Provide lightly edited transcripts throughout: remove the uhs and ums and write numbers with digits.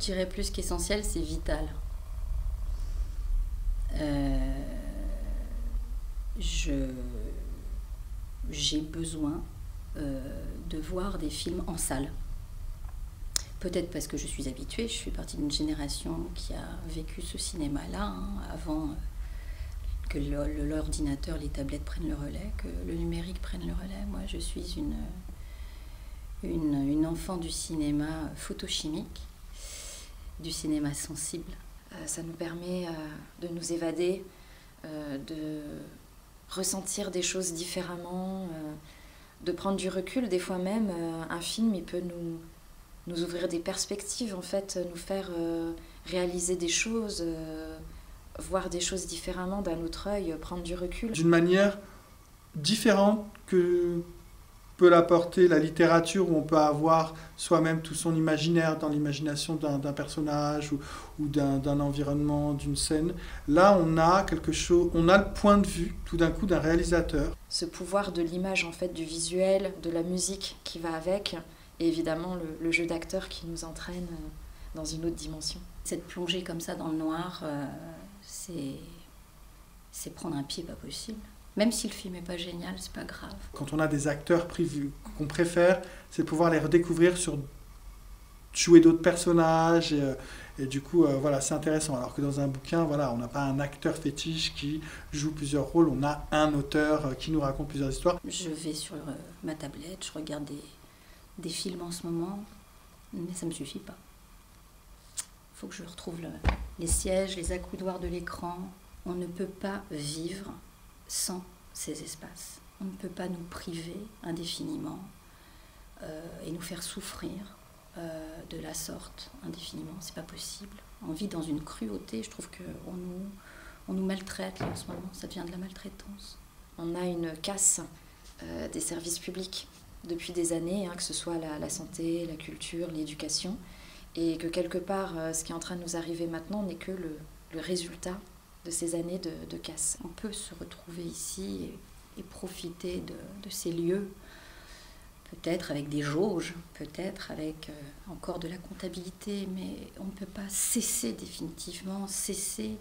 dirais plus qu'essentiel, c'est vital. J'ai besoin de voir des films en salle. Peut-être parce que je suis habituée, je fais partie d'une génération qui a vécu ce cinéma-là, avant que l'ordinateur, les tablettes prennent le relais, que le numérique prenne le relais. Moi, je suis une enfant du cinéma photochimique, du cinéma sensible. Ça nous permet de nous évader, de ressentir des choses différemment, de prendre du recul. Des fois même, un film, il peut nous ouvrir des perspectives, en fait, nous faire réaliser des choses, voir des choses différemment d'un autre œil, prendre du recul. D'une manière différente que peut l'apporter la littérature, où on peut avoir soi-même tout son imaginaire dans l'imagination d'un personnage ou d'un environnement, d'une scène. Là, on a quelque chose, on a le point de vue tout d'un coup d'un réalisateur. Ce pouvoir de l'image, en fait, du visuel, de la musique qui va avec, et évidemment le jeu d'acteur qui nous entraîne dans une autre dimension. Cette plongée comme ça dans le noir, c'est prendre un pied pas possible. Même si le film n'est pas génial, c'est pas grave. Quand on a des acteurs qu'on préfère, c'est de pouvoir les redécouvrir jouer d'autres personnages. Et du coup, voilà, c'est intéressant. Alors que dans un bouquin, voilà, on n'a pas un acteur fétiche qui joue plusieurs rôles. On a un auteur qui nous raconte plusieurs histoires. Je vais sur ma tablette, je regarde des films en ce moment, mais ça ne me suffit pas. Il faut que je retrouve les sièges, les accoudoirs de l'écran. On ne peut pas vivre sans ces espaces. On ne peut pas nous priver indéfiniment et nous faire souffrir de la sorte indéfiniment. C'est pas possible. On vit dans une cruauté. Je trouve qu'on nous maltraite là, en ce moment. Ça devient de la maltraitance. On a une casse des services publics depuis des années, que ce soit la santé, la culture, l'éducation, et que quelque part, ce qui est en train de nous arriver maintenant n'est que le résultat de ces années de casse. On peut se retrouver ici et profiter de ces lieux, peut-être avec des jauges, peut-être avec encore de la comptabilité, mais on ne peut pas cesser définitivement, cesser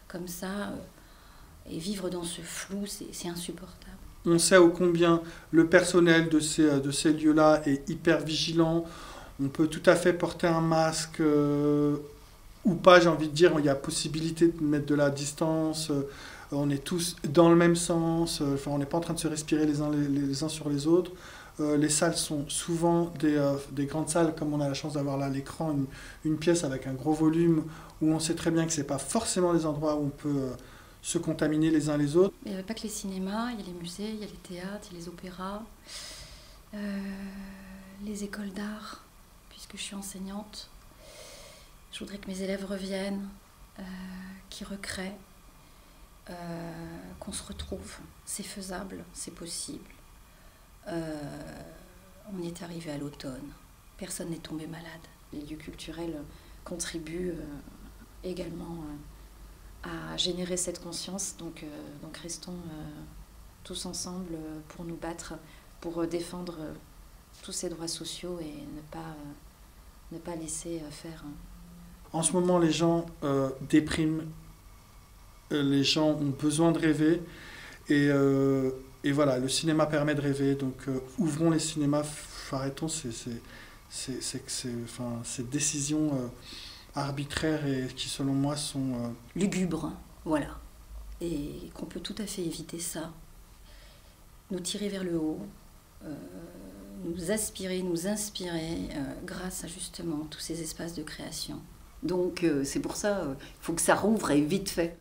comme ça, et vivre dans ce flou, c'est insupportable. On sait ô combien le personnel de ces lieux-là est hyper vigilant. On peut tout à fait porter un masque ou pas, j'ai envie de dire. Il y a possibilité de mettre de la distance. On est tous dans le même sens. Enfin, on n'est pas en train de se respirer les uns sur les autres. Les salles sont souvent des grandes salles, comme on a la chance d'avoir là à l'écran, une pièce avec un gros volume, où on sait très bien que ce n'est pas forcément des endroits où on peut se contaminer les uns les autres. Il n'y avait pas que les cinémas, il y a les musées, il y a les théâtres, il y a les opéras, les écoles d'art, puisque je suis enseignante. Je voudrais que mes élèves reviennent, qu'ils recréent, qu'on se retrouve. C'est faisable, c'est possible. On y est arrivé à l'automne. Personne n'est tombé malade. Les lieux culturels contribuent également à générer cette conscience. Donc restons tous ensemble pour nous battre, pour défendre tous ces droits sociaux et ne pas laisser faire. En ce moment, les gens dépriment, les gens ont besoin de rêver et voilà, le cinéma permet de rêver, donc ouvrons les cinémas, arrêtons ces décisions arbitraires et qui, selon moi, sont lugubres, voilà. Et qu'on peut tout à fait éviter ça, nous tirer vers le haut, nous aspirer, nous inspirer grâce à justement tous ces espaces de création. Donc c'est pour ça, il faut que ça rouvre et vite fait.